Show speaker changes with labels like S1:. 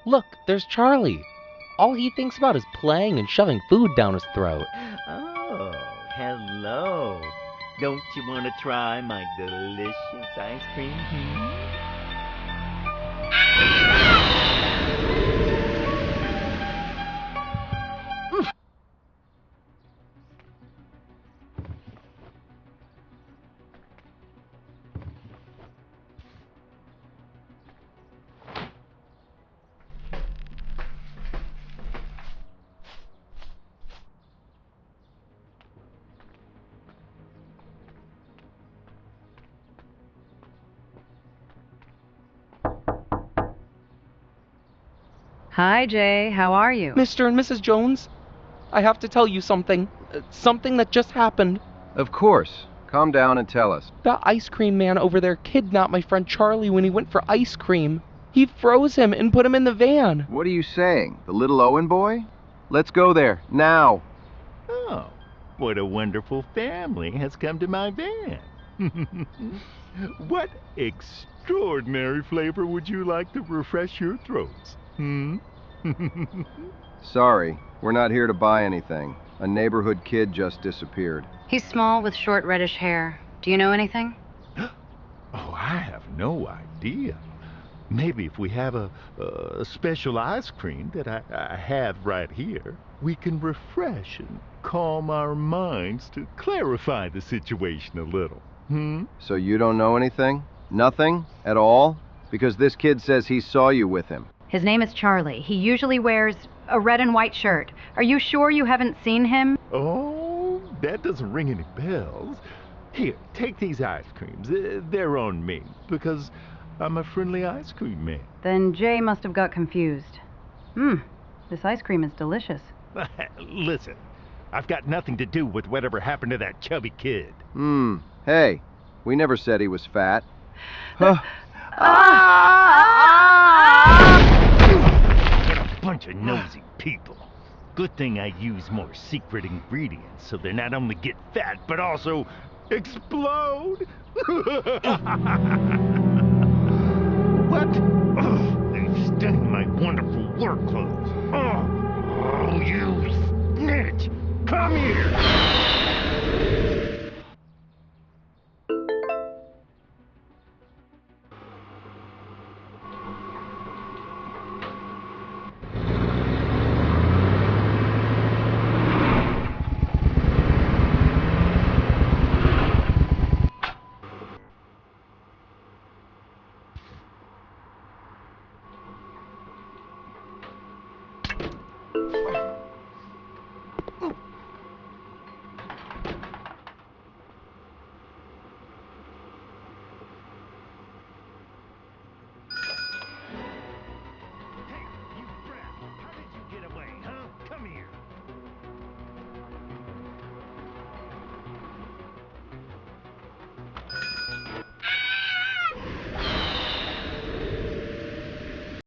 S1: Look, there's Charlie. All he thinks about is playing and shoving food down his throat.
S2: Oh, hello. Don't you want to try my delicious ice cream?
S3: Hi, Jay. How are you?
S1: Mr. and Mrs. Jones, I have to tell you something. Something that just happened.
S4: Of course. Calm down and tell us.
S1: That ice cream man over there kidnapped my friend Charlie when he went for ice cream. He froze him and put him in the van.
S4: What are you saying? The little Owen boy? Let's go there, now.
S2: Oh, what a wonderful family has come to my van. What extraordinary flavor would you like to refresh your throats?
S4: Sorry, we're not here to buy anything. A neighborhood kid just disappeared.
S3: He's small with short reddish hair. Do you know anything?
S2: Oh, I have no idea. Maybe if we have a special ice cream that I have right here, we can refresh and calm our minds to clarify the situation a little.
S4: So you don't know anything? Nothing? At all? Because this kid says he saw you with him.
S3: His name is Charlie. He usually wears a red and white shirt. Are you sure you haven't seen him?
S2: Oh, that doesn't ring any bells. Here, take these ice creams. They're on me, because I'm a friendly ice cream man.
S3: Then Jay must have got confused. This ice cream is delicious.
S2: Listen, I've got nothing to do with whatever happened to that chubby kid.
S4: Hey, we never said he was fat.
S2: What a bunch of nosy people. Good thing I use more secret ingredients so they not only get fat, but also explode. What? Oh, they've stained my wonderful work clothes. Oh, you snitch! Come here!